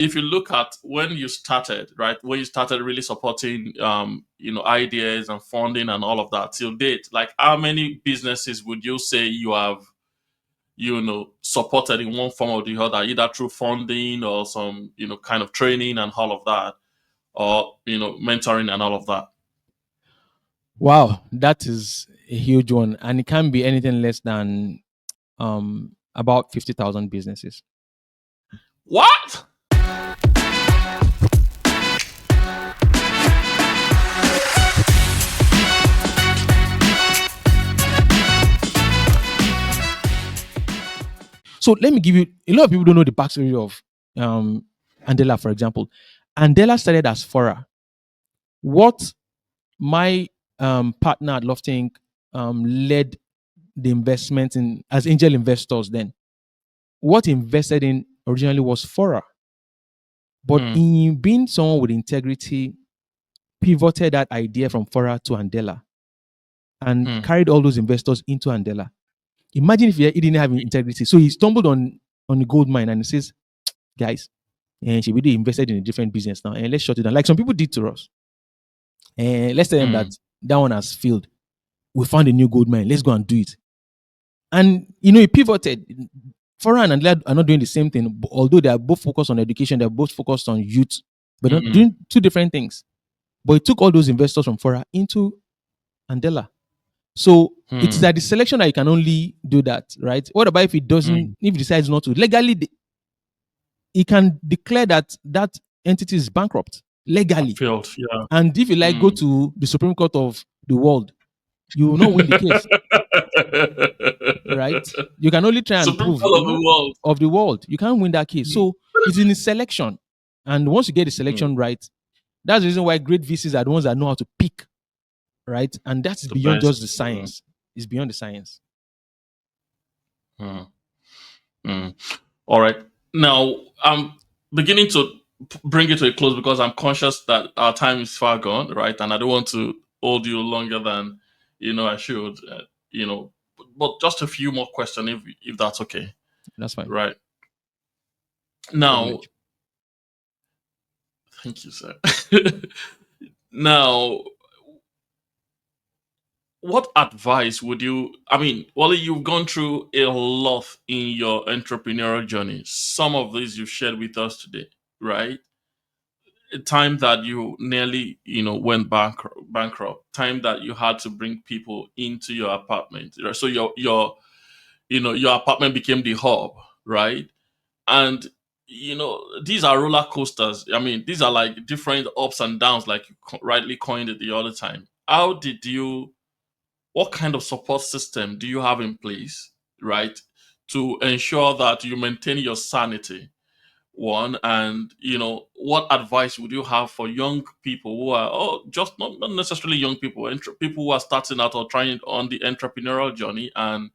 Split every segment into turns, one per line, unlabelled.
if you look at when you started, right, when you started really supporting, ideas and funding and all of that till date, like how many businesses would you say you have, supported in one form or the other, either through funding or some, kind of training and all of that, or, mentoring and all of that?
Wow, that is a huge one, and it can't be anything less than about 50,000 businesses.
What?
So let me give you, a lot of people don't know the backstory of Andela, for example. Andela started as Fora. What my partner at Lofting led the investment in as angel investors then. What he invested in originally was Fora. But in being someone with integrity, pivoted that idea from Fora to Andela and carried all those investors into Andela. Imagine if he didn't have integrity. So he stumbled on the gold mine and he says, guys, and she really invested in a different business now, and let's shut it down. Like some people did to us. And let's tell them that one has failed. We found a new gold mine. Let's go and do it. And he pivoted. Fora and Andela are not doing the same thing, although they are both focused on education, they're both focused on youth, but not doing two different things. But he took all those investors from Fora into Andela. So it's at the selection that you can only do that, right? What about if he doesn't, if he decides not to? Legally, he can declare that entity is bankrupt legally.
Failed, yeah.
And if you go to the Supreme Court of the world, you will not win the case. Right? You can only try and
Supreme
prove
Court
of the world. You can't win that case. So it's in the selection. And once you get the selection right, that's the reason why great VCs are the ones that know how to pick. Right? And that's beyond just the science. It's beyond the science.
All right. Now, I'm beginning to bring it to a close because I'm conscious that our time is far gone, right? And I don't want to hold you longer than, I should, but just a few more questions if that's okay.
That's fine.
Right. Now, thank you, sir. Now, what advice would you, Wole, you've gone through a lot in your entrepreneurial journey. Some of these you've shared with us today, right? A time that you nearly, went bankrupt, time that you had to bring people into your apartment. So your apartment became the hub, right? And, these are roller coasters. These are like different ups and downs, like you rightly coined it the other time. What kind of support system do you have in place, right, to ensure that you maintain your sanity? One, and what advice would you have for young people who are, just not necessarily young people, people who are starting out or trying on the entrepreneurial journey, and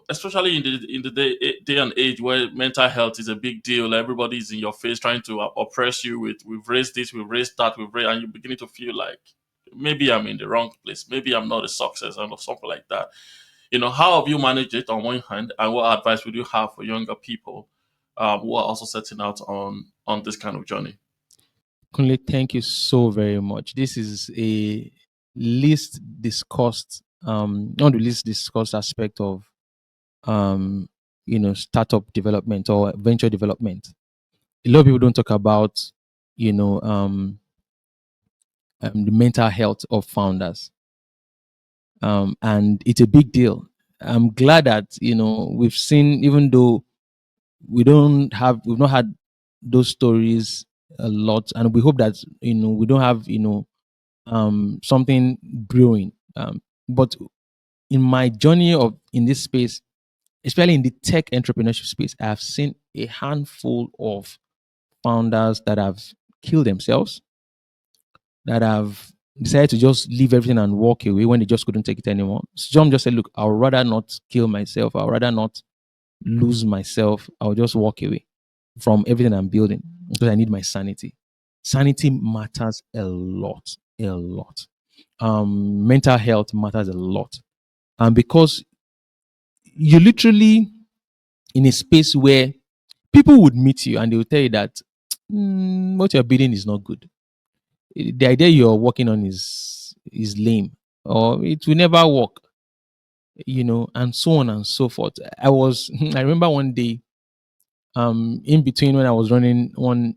especially in the day and age where mental health is a big deal, everybody's in your face trying to oppress you with we've raised this, we've raised that, and you're beginning to feel like maybe I'm in the wrong place, maybe I'm not a success, or something like that. How have you managed it on one hand, and what advice would you have for younger people who are also setting out on this kind of journey?
Kunle, thank you so very much. This is a least discussed, not the least discussed aspect of, startup development or venture development. A lot of people don't talk about, the mental health of founders. And it's a big deal. I'm glad that, we've seen, even though we've not had those stories a lot, and we hope that, we don't have, something brewing. But in my journey in this space, especially in the tech entrepreneurship space, I have seen a handful of founders that have killed themselves, that have decided to just leave everything and walk away when they just couldn't take it anymore. Some just said, look, I'll rather not kill myself. I'll rather not lose myself. I'll just walk away from everything I'm building because I need my sanity. Sanity matters a lot, a lot. Mental health matters a lot. And because you're literally in a space where People would meet you and they will tell you that what you're building is not good. The idea you're working on is lame, or it will never work, and so on and so forth. I was I remember one day, in between when I was running one,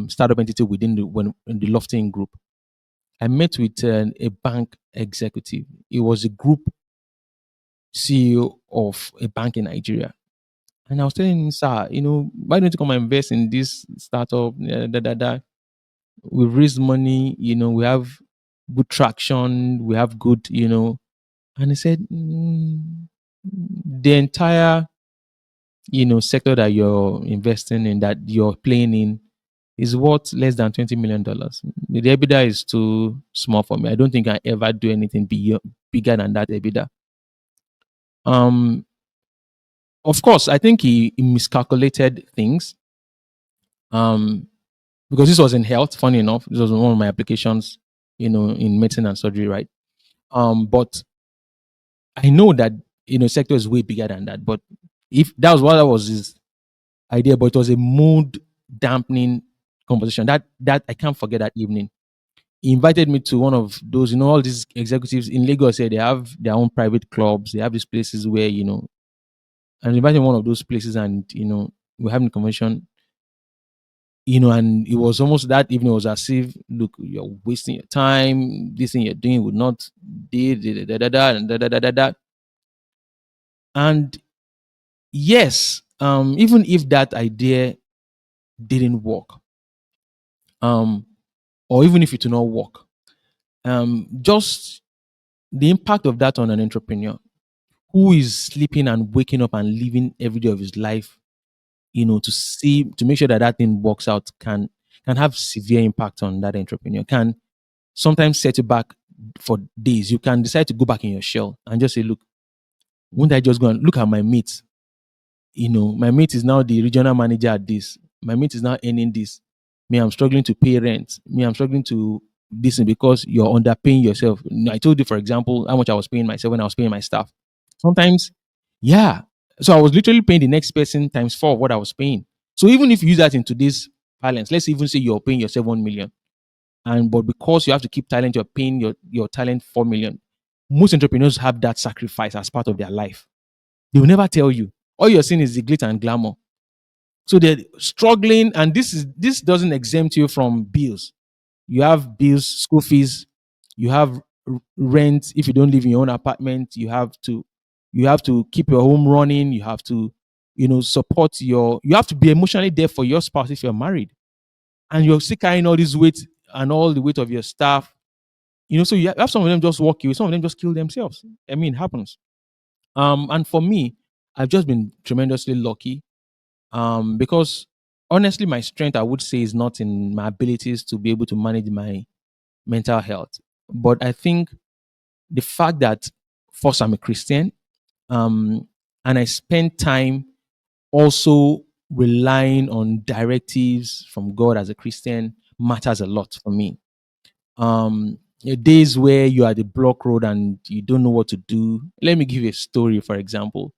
startup entity within in the Lofting group, I met with a bank executive. It was a group CEO of a bank in Nigeria. And I was telling him, sir, why don't you come and invest in this startup? We've raised money, we have good traction, we have good, And he said, the entire, sector that you're investing in, that you're playing in, is worth less than $20 million. The EBITDA is too small for me. I don't think I ever do anything bigger than that EBITDA. Um, of course, I think he miscalculated things. Um, because this was in health. Funny enough, this was one of my applications, in medicine and surgery, right? But I know that sector is way bigger than that. But if that was his idea, but it was a mood dampening conversation. That I can't forget that evening. He invited me to one of those, all these executives in Lagos say they have their own private clubs, they have these places where, and he invited me to one of those places and we're having a conversation, and it was almost that evening was as if, look, you're wasting your time, this thing you're doing would not da da da da and da da da da da. And yes, even if that idea didn't work, um, or even if it did not work, just the impact of that on an entrepreneur who is sleeping and waking up and living every day of his life, to make sure that that thing works out can have severe impact on that entrepreneur. Can sometimes set you back for days. You can decide to go back in your shell and just say, look, won't I just go and look at my mate? My mate is now the regional manager at this. My mate is now earning this. Me, I'm struggling to pay rent. Me, I'm struggling to this because you're underpaying yourself. I told you, for example, how much I was paying myself when I was paying my staff. Sometimes, yeah. So I was literally paying the next person times four of what I was paying. So even if you use that in today's balance, let's even say you're paying yourself 1 million, and but because you have to keep talent, you're paying your talent 4 million. Most entrepreneurs have that sacrifice as part of their life. They will never tell you. All you're seeing is the glitter and glamour. So they're struggling, and this doesn't exempt you from bills. You have bills, school fees, you have rent. If you don't live in your own apartment, you have to keep your home running. You have to, support you have to be emotionally there for your spouse if you're married, and you're still carrying all this weight and all the weight of your staff. So you have some of them just walk away, some of them just kill themselves. I mean, it happens. And for me, I've just been tremendously lucky. Because honestly, my strength, I would say, is not in my abilities to be able to manage my mental health. But I think the fact that first I'm a Christian, and I spend time also relying on directives from God as a Christian matters a lot for me. Days where you are at the block road and you don't know what to do. Let me give you a story, for example.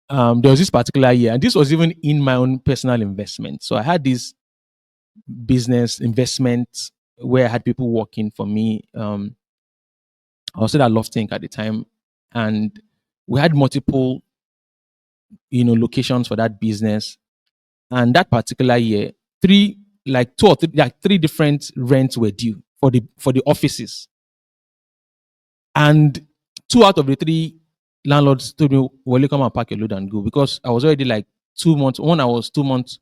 There was this particular year, and this was even in my own personal investment. So I had this business investment where I had people working for me. I was still at Lofting at the time, and we had multiple, locations for that business. And that particular year, three, like two or three, like three different rents were due for the offices. And two out of the three landlords told me, well, you come and pack your load and go, because I was already like 2 months. One, I was 2 months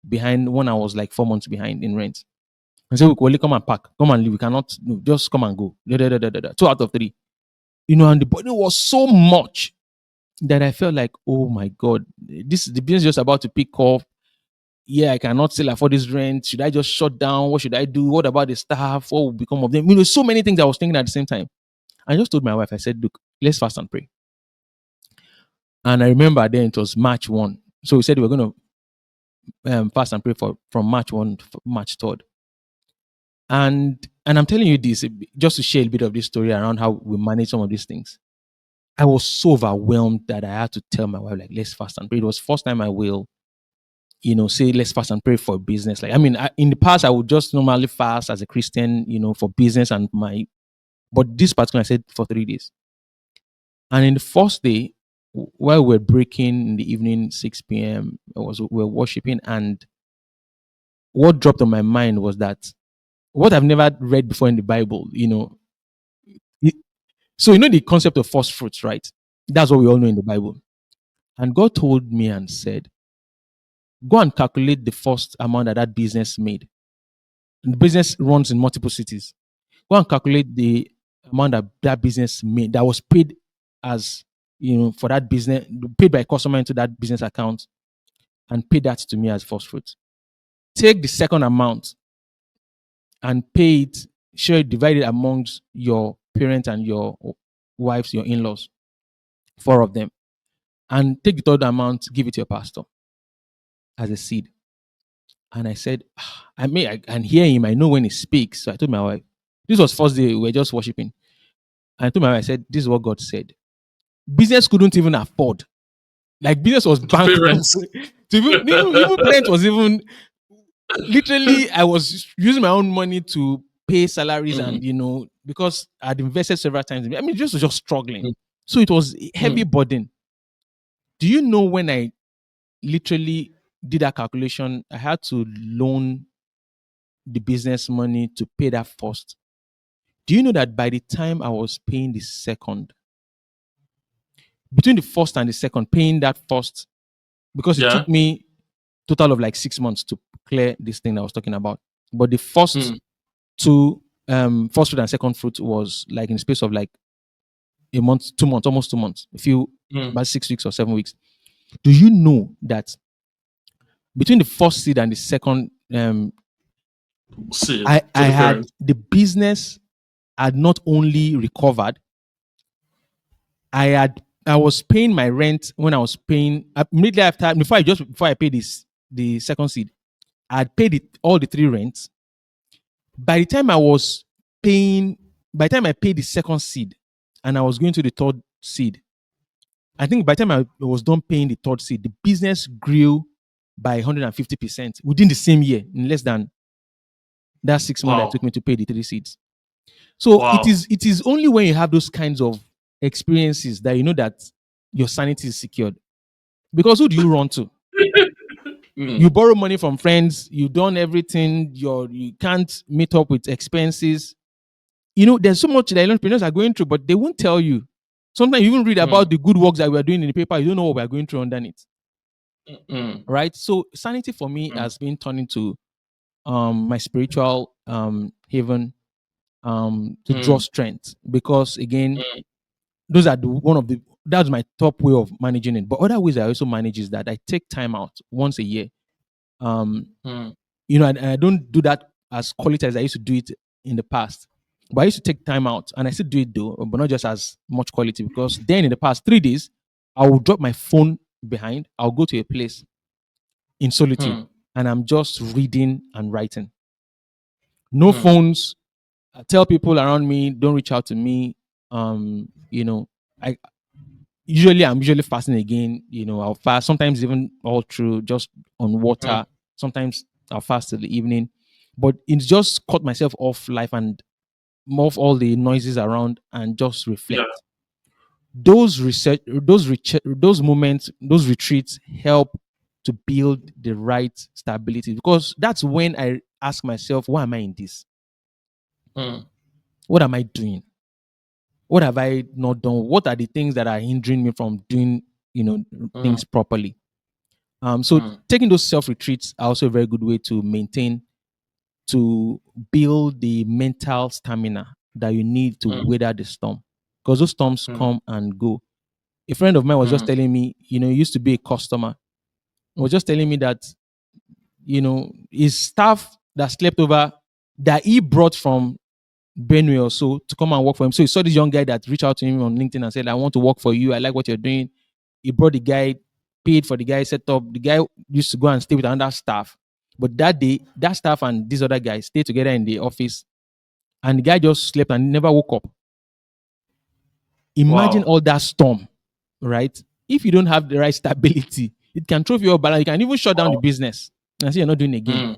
behind. One, I was like 4 months behind in rent. And so, well, come and pack, come and leave. We cannot, no, just come and go. Da, da, da, da, da, da. Two out of three. And the body was so much that I felt like, oh my God, the business is just about to pick off. Yeah, I cannot still afford this rent. Should I just shut down? What should I do? What about the staff? What will become of them? So many things I was thinking at the same time. I just told my wife, I said, look, let's fast and pray. And I remember then it was March 1. So we said we we're going to fast and pray from March 1 to March 3rd. And I'm telling you this just to share a bit of this story around how we manage some of these things. I was so overwhelmed that I had to tell my wife, like, let's fast and pray. It was first time I will. say let's fast and pray for business. Like, I mean, in the past, I would just normally fast as a Christian, for business and but this particular, I said for 3 days. And in the first day, while we're breaking in the evening, 6 p.m., we're worshiping, and what dropped on my mind was that what I've never read before in the Bible, it- so the concept of first fruits, right? That's what we all know in the Bible. And God told me and said, go and calculate the first amount that business made. And the business runs in multiple cities. Go and calculate the amount that business made, that was paid as, for that business, paid by customer into that business account, and pay that to me as first fruit. Take the second amount and pay it, share it, divide it amongst your parents and your wives, your in-laws, 4 of them, and take the third amount, give it to your pastor as a seed. And I said, I can hear him. I know when he speaks. So I told my wife, this was first day, we were just worshiping. And I told my wife, I said, this is what God said. Business couldn't even afford. Like, business was
The
bankrupt.
parents.
Even parents was even literally, I was using my own money to pay salaries,
Mm,
and because I'd invested several times. I mean, just was just struggling.
mm,
So it was a heavy
mm.
burden. Do you know, when I literally did that calculation, I had to loan the business money to pay that first. Do you know that by the time I was paying the second, between the first and the second, paying that first, because it
Yeah.
took me total of like 6 months to clear this thing that I was talking about. But the first
Mm,
two, first fruit and second fruit, was like in the space of like a month, 2 months, almost 2 months,
mm.
about 6 weeks or 7 weeks. Do you know that between the first seed and the second,
Seed
I
to the
had
parents.
the business had not only recovered, I was paying my rent when I was paying immediately after, before I paid the second seed. I had paid all the three rents. By the time by the time I paid the second seed, and I was going to the third seed, I think by the time I was done paying the third seed, the business grew by 150% within the same year, in less than that 6 months that it
Wow.
took me to pay the three seeds. So
Wow.
it is only when you have those kinds of experiences that you know that your sanity is secured. Because who do you run to? You
Mm,
borrow money from friends, you've done everything, you can't meet up with expenses. There's so much that entrepreneurs are going through, but they won't tell you. Sometimes you even read
mm,
about the good works that we are doing in the paper, you don't know what we are going through underneath.
mm,
Right? So sanity for me
mm,
has been turned into my spiritual haven, to draw
mm,
strength, because again,
mm,
those are that's my top way of managing it. But other ways I also manage is that I take time out once a year. Um,
mm,
and I don't do that as quality as I used to do it in the past. But I used to take time out, and I still do it though, but not just as much quality, because then in the past 3 days, I will drop my phone behind. I'll go to a place in solitude,
mm,
and I'm just reading and writing. No
mm,
phones. I tell people around me, don't reach out to me. I I'm usually fasting again. I'll fast sometimes even all through, just on
mm.
water. Sometimes I'll fast till the evening, but it's just cut myself off life and off all the noises around, and just
Yeah.
reflect. Those moments, those retreats help to build the right stability, because that's when I ask myself, why am I in this?
Mm,
What am I doing? What have I not done? What are the things that are hindering me from doing,
mm,
things properly? So
mm,
taking those self retreats are also a very good way to build the mental stamina that you need to
mm,
weather the storm, because those storms
mm,
come and go. A friend of mine was just
mm,
telling me, he used to be a customer, was just telling me that, his staff that slept over, that he brought from Benue or so to come and work for him. So he saw this young guy that reached out to him on LinkedIn and said, I want to work for you. I like what you're doing. He brought the guy, paid for the guy, set up. The guy used to go and stay with another staff. But that day, that staff and this other guy stayed together in the office, and the guy just slept and never woke up. Imagine
wow.
all that storm, right? If you don't have the right stability, It can throw your balance. You can even shut down the
Wow.
business and say you're not doing it again.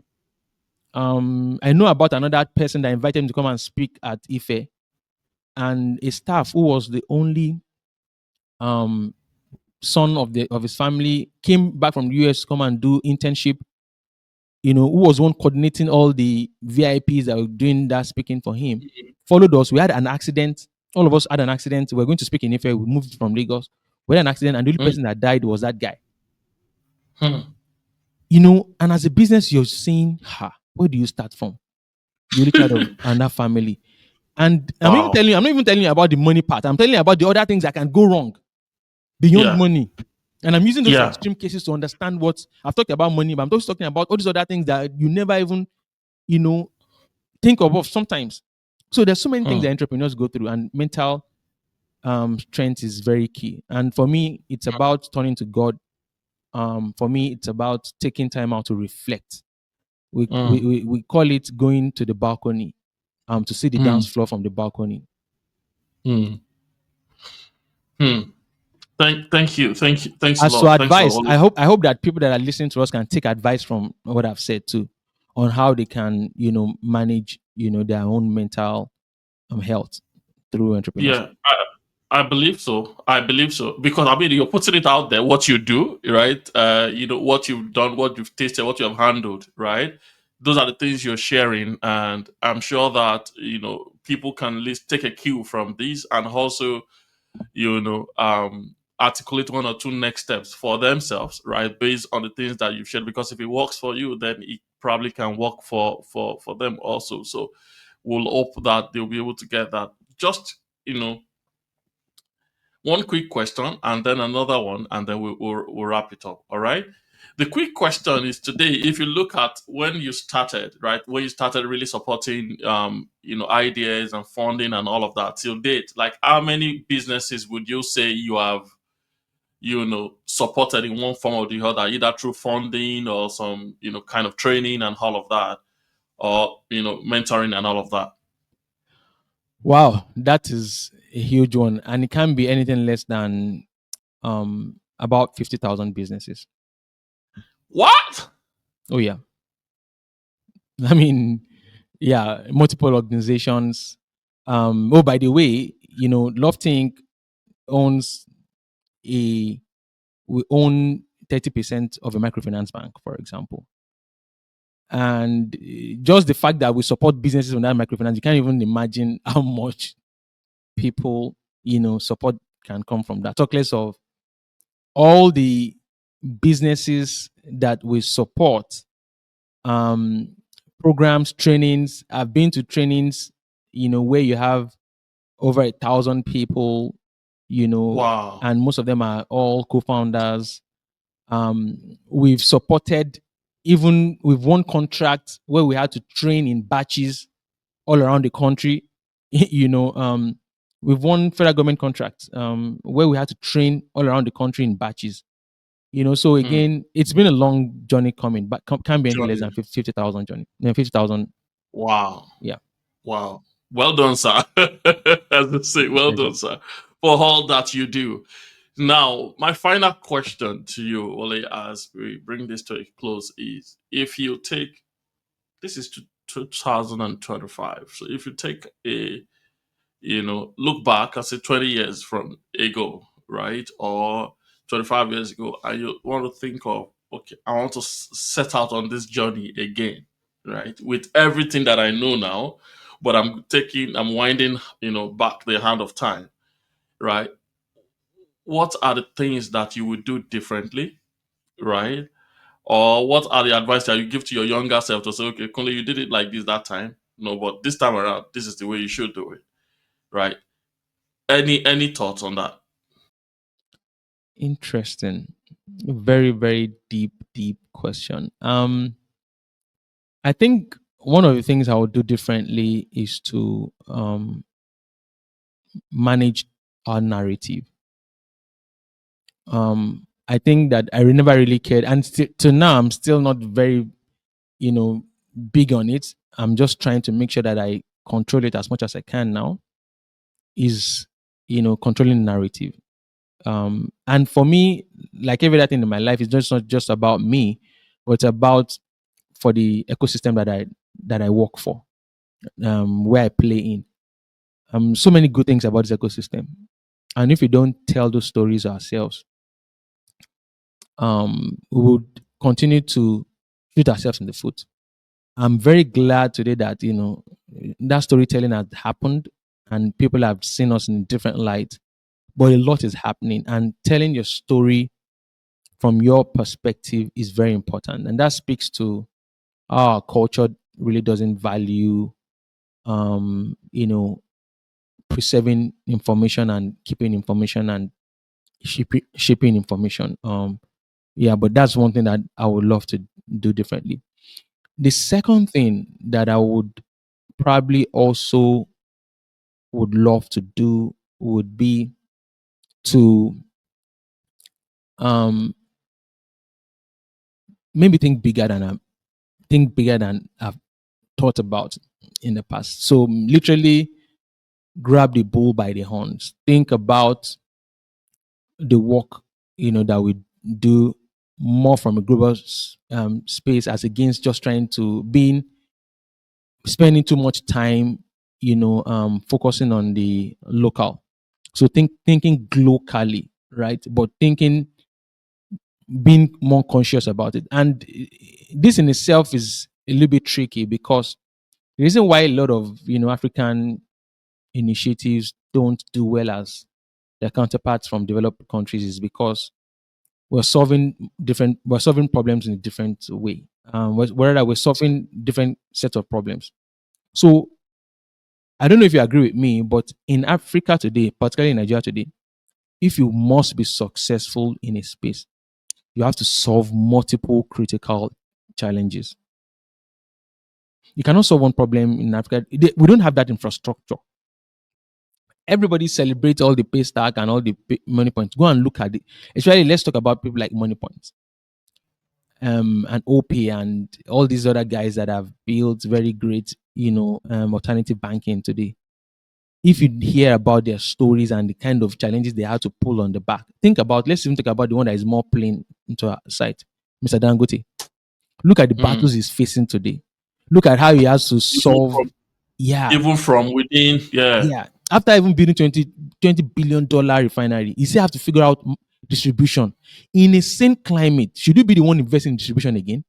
Mm.
I know about another person that invited him to come and speak at Ife, and a staff who was the only um son of his family came back from the US to come and do internship. Who was one coordinating all the VIPs that were doing that speaking for him. Followed us. We had an accident. All of us had an accident. We were going to speak in Ife. We moved from Lagos. We had an accident, and the only
Mm.
person that died was that guy.
Mm.
And as a business, you're saying, where do you start from? The only child of another family. And I'm
Wow.
not even telling you about the money part. I'm telling you about the other things that can go wrong beyond
Yeah.
money. And I'm using those
Yeah.
extreme cases to understand what I've talked about money, but I'm just talking about all these other things that you never even, think of sometimes. So there's so many things that
Mm.
entrepreneurs go through, and mental strength is very key. And for me, it's about turning to God. For me, it's about taking time out to reflect.
Mm.
We call it going to the balcony, to see the dance
Mm.
floor from the balcony.
Mm. Mm. Thanks a
As to
lot. Thanks for
advice,
all.
I hope that people that are listening to us can take advice from what I've said too, on how they can manage their own mental health through entrepreneurship.
Yeah, I believe so. I believe so because I mean you're putting it out there what you do, right? What you've done, what you've tasted, what you have handled, right? Those are the things you're sharing, and I'm sure that people can at least take a cue from these, and also articulate one or two next steps for themselves, right? Based on the things that you've shared. Because if it works for you, then it probably can work for them also. So we'll hope that they'll be able to get that. Just one quick question and then another one, and then we'll wrap it up. All right. The quick question is today, if you look at when you started, right, when you started really supporting, ideas and funding and all of that till date, like how many businesses would you say you have, supported in one form or the other, either through funding or some, kind of training and all of that, or, mentoring and all of that?
Wow, that is a huge one, and it can't be anything less than about 50,000 businesses.
What?
Oh yeah, I mean, yeah, multiple organizations. Oh, by the way, Love Think owns a we own 30% of a microfinance bank, for example. And just the fact that we support businesses on that microfinance, you can't even imagine how much people, support can come from that. Talk less of all the businesses that we support, um, programs, trainings. I've been to trainings, where you have over 1,000 people,
Wow.
and most of them are all co-founders. We've supported, even we've won contracts where we had to train in batches all around the country. We've won federal government contracts, where we had to train all around the country in batches. So
Hmm.
again, it's been a long journey coming, but can't be anything less than
Journey.
50,000 journey. 50,000.
Wow.
Yeah.
Wow. Well done, sir. As they say,
My
well
pleasure.
done, sir, for all that you do. Now, my final question to you, Ole, as we bring this to a close, is if you take this is to 2025. So if you take look back, I say 20 years from ago, right? Or 25 years ago, and you want to think of, okay, I want to set out on this journey again, right? With everything that I know now, but I'm winding, back the hand of time, right? What are the things that you would do differently, right? Or what are the advice that you give to your younger self to say, okay, Kunle, you did it like this that time, no, but this time around, this is the way you should do it, right? Any thoughts on that?
Interesting. Very, very deep, deep question. I think one of the things I would do differently is to manage our narrative. I think that I never really cared, and to now I'm still not very, you know, big on it. I'm just trying to make sure that I control it as much as I can now. Is controlling narrative. And for me, like everything in my life, it's just not just about me, but it's about for the ecosystem that I work for, where I play in. So many good things about this ecosystem, and if we don't tell those stories ourselves, we would continue to shoot ourselves in the foot. I'm very glad today that that storytelling has happened, and people have seen us in different light. But a lot is happening, and telling your story from your perspective is very important, and that speaks to how our culture really doesn't value, you know, preserving information and keeping information and shipping information. Yeah, but that's one thing that I would love to do differently. The second thing that I would probably also would love to do would be to um maybe think bigger than I've thought about in the past. So literally grab the bull by the horns. Think about the work that we do more from a global space as against just trying to being spending too much time focusing on the local. So thinking locally, right? But thinking being more conscious about it. And this in itself is a little bit tricky because the reason why a lot of African initiatives don't do well as their counterparts from developed countries is because we're solving problems in a different way. Whether we're solving different sets of problems. So I don't know if you agree with me, but in Africa today, particularly in Nigeria today, if you must be successful in a space, you have to solve multiple critical challenges. You cannot solve one problem in Africa. We don't have that infrastructure. Everybody celebrates all the pay stack and all the money points. Go and look at it. Especially, let's talk about people like Money Points, and OP and all these other guys that have built very great, alternative banking today. If you hear about their stories and the kind of challenges they had to pull on the back, let's even talk about the one that is more plain into our sight, Mr. Dangote. Look at the
Mm.
battles he's facing today. Look at how he has to
Even
solve.
from
Yeah,
even from within, yeah.
yeah. After even building $20 billion refinery, he still have to figure out distribution. In a same climate, should you be the one investing in distribution again?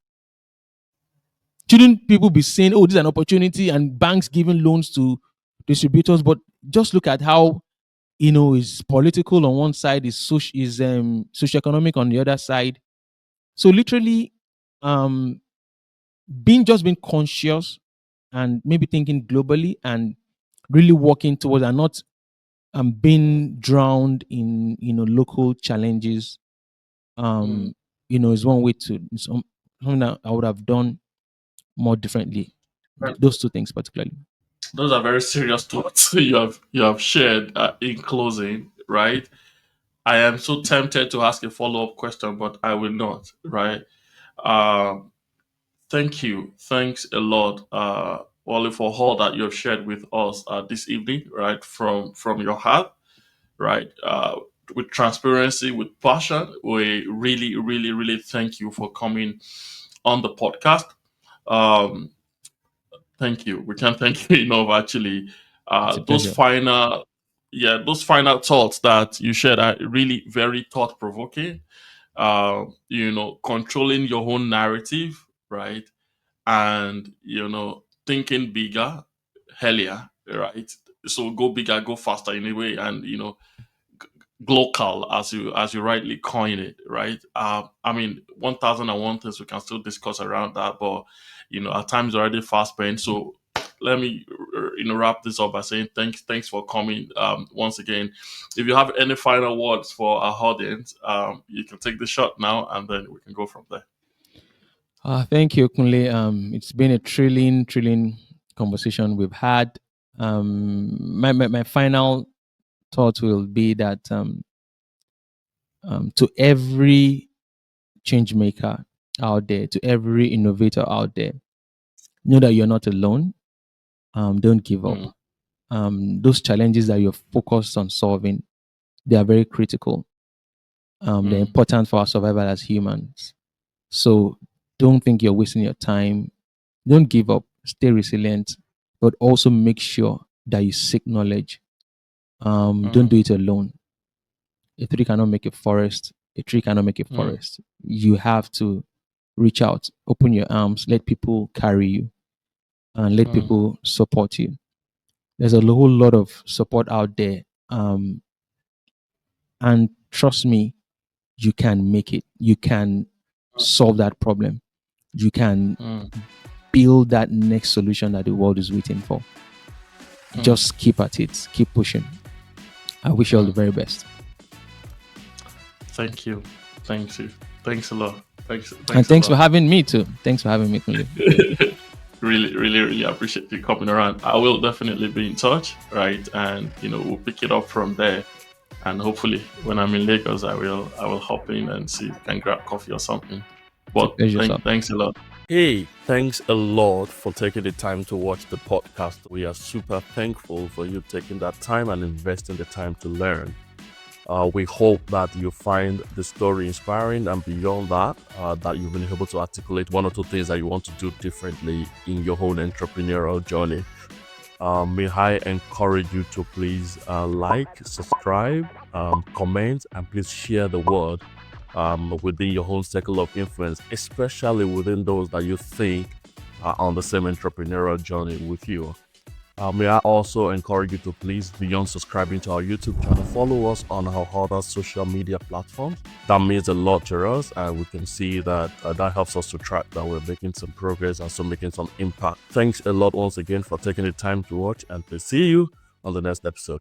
Shouldn't people be saying, "Oh, this is an opportunity," and banks giving loans to distributors? But just look at how is political on one side, is socioeconomic on the other side. So literally, um, being conscious and maybe thinking globally and really working towards and not being drowned in local challenges.
Mm.
Is one way to something that I would have done more differently.
Right.
Those two things particularly.
Those are very serious thoughts you have shared in closing, right? I am so tempted to ask a follow up question, but I will not, right? Um, Thank you. Thanks a lot, Wally, for all that you have shared with us this evening, right? From your heart, right? With transparency, with passion. We really, really, really thank you for coming on the podcast. Um, Thank you. We can't thank you enough. Actually,
It's a
those
pleasure.
final, yeah, those final thoughts that you shared are really very thought provoking. Controlling your own narrative, right? And thinking bigger, earlier, right? So go bigger, go faster in a way, and local as you rightly coin it, right? I mean, 1001 things we can still discuss around that, but at times already fast spent. So let me wrap this up by saying thanks for coming once again. If you have any final words for our audience, you can take the shot now, and then we can go from there.
Thank you, Kunle. It's been a thrilling conversation we've had. My final thought will be that to every change maker out there, to every innovator out there, know that you're not alone. Don't give up.
Mm,
Those challenges that you're focused on solving, they are very critical. They're important for our survival as humans. So don't think you're wasting your time. Don't give up. Stay resilient, but also make sure that you seek knowledge. Don't do it alone. A tree cannot make a forest. A tree cannot make a forest. You have to reach out, open your arms, let people carry you, and let people support you. There's a whole lot of support out there. And trust me, you can make it. You can solve that problem. You can build that next solution that the world is waiting for. Just keep at it. Keep pushing. I wish you all the very best.
Thank you. Thank you. Thanks a lot. Thanks
And thanks
a
for
lot.
having me too. Thanks for having me, Kunle.
Really appreciate you coming around. I will definitely be in touch, right? And we'll pick it up from there. And hopefully, when I'm in Lagos, I will hop in and see if we can grab coffee or something. But thanks a lot.
Hey, thanks a lot for taking the time to watch the podcast. We are super thankful for you taking that time and investing the time to learn. We hope that you find the story inspiring, and beyond that, that you've been able to articulate one or two things that you want to do differently in your own entrepreneurial journey. May I encourage you to please like, subscribe, comment, and please share the word within your own circle of influence, especially within those that you think are on the same entrepreneurial journey with you. May I also encourage you to please, beyond subscribing to our YouTube channel, follow us on our other social media platforms. That means a lot to us, and we can see that that helps us to track that we're making some progress and so making some impact. Thanks a lot once again for taking the time to watch, and we'll see you on the next episode.